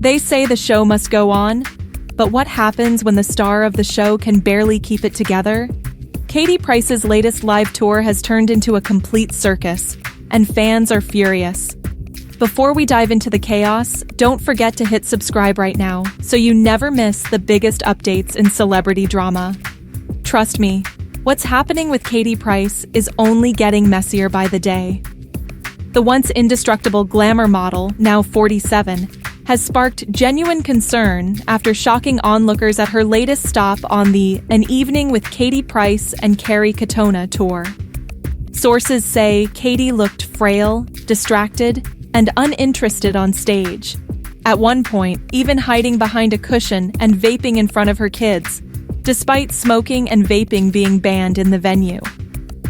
They say the show must go on, but what happens when the star of the show can barely keep it together? Katie Price's latest live tour has turned into a complete circus, and fans are furious. Before we dive into the chaos, don't forget to hit subscribe right now so you never miss the biggest updates in celebrity drama. Trust me, what's happening with Katie Price is only getting messier by the day. The once indestructible glamour model, now 47, has sparked genuine concern after shocking onlookers at her latest stop on the An Evening with Katie Price and Kerry Katona tour. Sources say Katie looked frail, distracted, and uninterested on stage. At one point, even hiding behind a cushion and vaping in front of her kids, despite smoking and vaping being banned in the venue.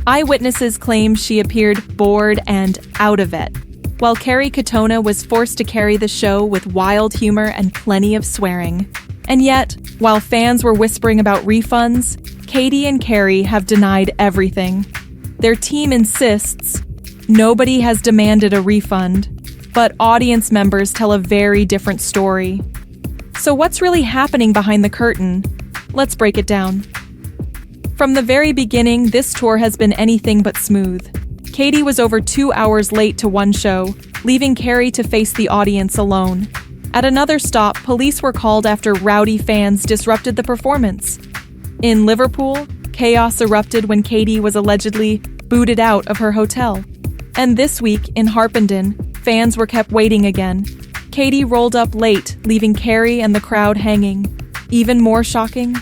Eyewitnesses claim she appeared bored and out of it, while Kerry Katona was forced to carry the show with wild humor and plenty of swearing. And yet, while fans were whispering about refunds, Katie and Carrie have denied everything. Their team insists nobody has demanded a refund, but audience members tell a very different story. So what's really happening behind the curtain? Let's break it down. From the very beginning, this tour has been anything but smooth. Katie was over 2 hours late to one show, leaving Carrie to face the audience alone. At another stop, police were called after rowdy fans disrupted the performance. In Liverpool, chaos erupted when Katie was allegedly booted out of her hotel. And this week, in Harpenden, fans were kept waiting again. Katie rolled up late, leaving Carrie and the crowd hanging. Even more shocking,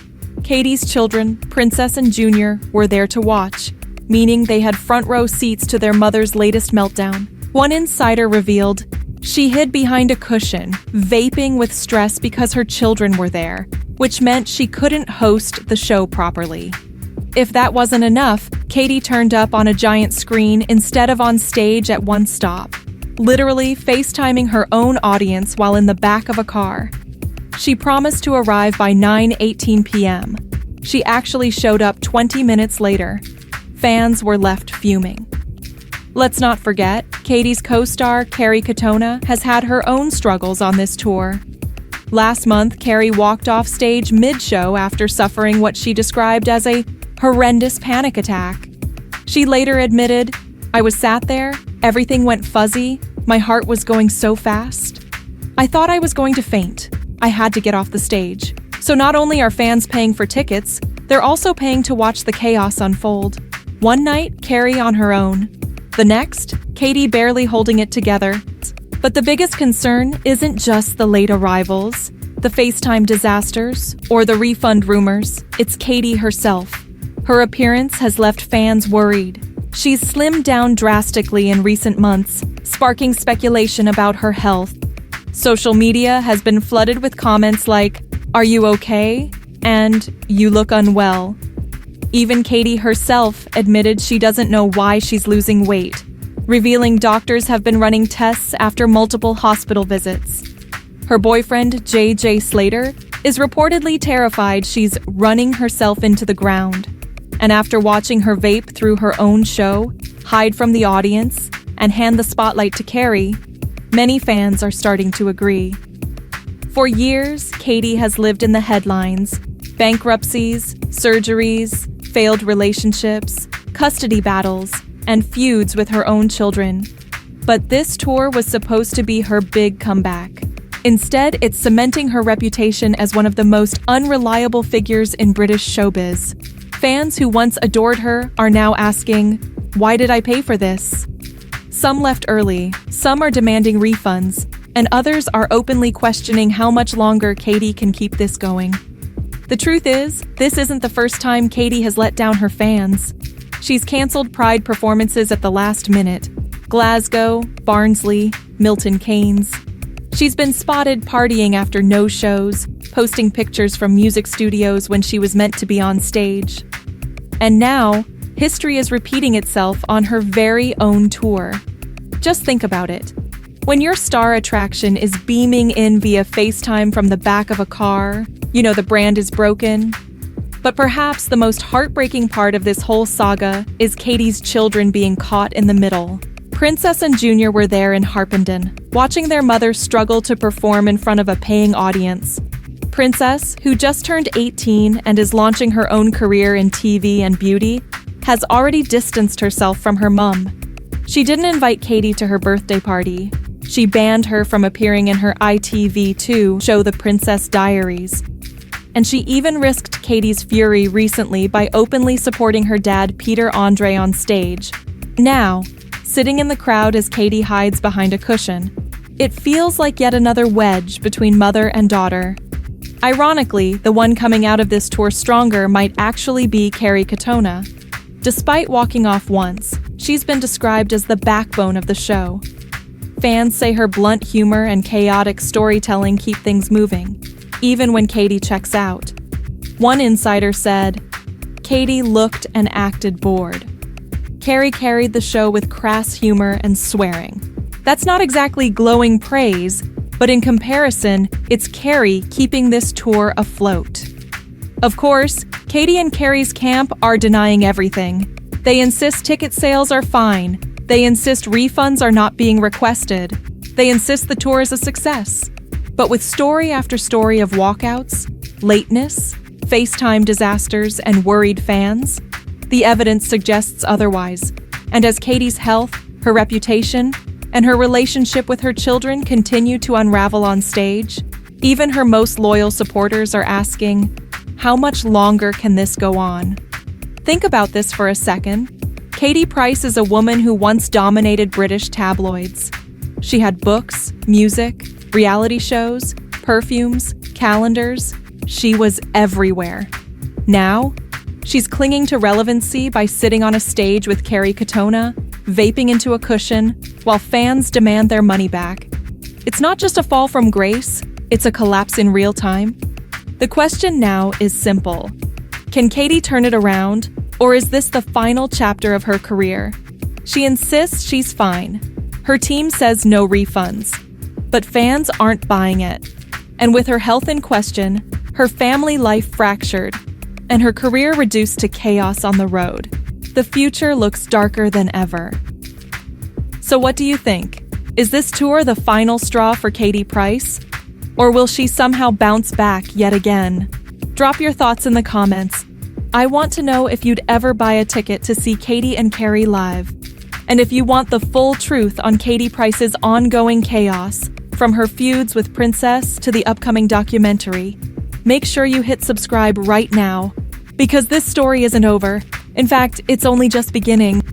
Katie's children, Princess and Junior, were there to watch, meaning they had front row seats to their mother's latest meltdown. One insider revealed she hid behind a cushion, vaping with stress because her children were there, which meant she couldn't host the show properly. If that wasn't enough, Katie turned up on a giant screen instead of on stage at one stop, literally FaceTiming her own audience while in the back of a car. She promised to arrive by 9:18 p.m. She actually showed up 20 minutes later. Fans were left fuming. Let's not forget, Katie's co-star Kerry Katona has had her own struggles on this tour. Last month, Carrie walked off stage mid-show after suffering what she described as a horrendous panic attack. She later admitted, "I was sat there, everything went fuzzy, my heart was going so fast. I thought I was going to faint. I had to get off the stage." So not only are fans paying for tickets, they're also paying to watch the chaos unfold. One night, Carrie on her own. The next, Katie barely holding it together. But the biggest concern isn't just the late arrivals, the FaceTime disasters, or the refund rumors. It's Katie herself. Her appearance has left fans worried. She's slimmed down drastically in recent months, sparking speculation about her health. Social media has been flooded with comments like, "Are you okay?" and "You look unwell." Even Katie herself admitted she doesn't know why she's losing weight, revealing doctors have been running tests after multiple hospital visits. Her boyfriend, J.J. Slater, is reportedly terrified she's running herself into the ground. And after watching her vape through her own show, hide from the audience, and hand the spotlight to Carrie, many fans are starting to agree. For years, Katie has lived in the headlines: bankruptcies, surgeries, failed relationships, custody battles, and feuds with her own children. But this tour was supposed to be her big comeback. Instead, it's cementing her reputation as one of the most unreliable figures in British showbiz. Fans who once adored her are now asking, "Why did I pay for this?" Some left early, some are demanding refunds, and others are openly questioning how much longer Katie can keep this going. The truth is, this isn't the first time Katie has let down her fans. She's canceled Pride performances at the last minute. Glasgow, Barnsley, Milton Keynes. She's been spotted partying after no shows, posting pictures from music studios when she was meant to be on stage. And now, history is repeating itself on her very own tour. Just think about it. When your star attraction is beaming in via FaceTime from the back of a car, you know the brand is broken. But perhaps the most heartbreaking part of this whole saga is Katie's children being caught in the middle. Princess and Junior were there in Harpenden, watching their mother struggle to perform in front of a paying audience. Princess, who just turned 18 and is launching her own career in TV and beauty, has already distanced herself from her mum. She didn't invite Katie to her birthday party. She banned her from appearing in her ITV2 show The Princess Diaries. And she even risked Katie's fury recently by openly supporting her dad Peter Andre on stage. Now, sitting in the crowd as Katie hides behind a cushion, it feels like yet another wedge between mother and daughter. Ironically, the one coming out of this tour stronger might actually be Kerry Katona. Despite walking off once, she's been described as the backbone of the show. Fans say her blunt humor and chaotic storytelling keep things moving, even when Katie checks out. One insider said, "Katie looked and acted bored." Carrie carried the show with crass humor and swearing. That's not exactly glowing praise, but in comparison, it's Carrie keeping this tour afloat. Of course, Katie and Carrie's camp are denying everything. They insist ticket sales are fine. They insist refunds are not being requested. They insist the tour is a success. But with story after story of walkouts, lateness, FaceTime disasters, and worried fans, the evidence suggests otherwise. And as Katie's health, her reputation, and her relationship with her children continue to unravel on stage, even her most loyal supporters are asking, how much longer can this go on? Think about this for a second. Katie Price is a woman who once dominated British tabloids. She had books, music, reality shows, perfumes, calendars. She was everywhere. Now, she's clinging to relevancy by sitting on a stage with Kerry Katona, vaping into a cushion, while fans demand their money back. It's not just a fall from grace, it's a collapse in real time. The question now is simple. Can Katie turn it around, or is this the final chapter of her career? She insists she's fine. Her team says no refunds. But fans aren't buying it. And with her health in question, her family life fractured, and her career reduced to chaos on the road, the future looks darker than ever. So what do you think? Is this tour the final straw for Katie Price? Or will she somehow bounce back yet again? Drop your thoughts in the comments. I want to know if you'd ever buy a ticket to see Katie and Carrie live. And if you want the full truth on Katie Price's ongoing chaos, from her feuds with Princess to the upcoming documentary, make sure you hit subscribe right now, because this story isn't over. In fact, it's only just beginning.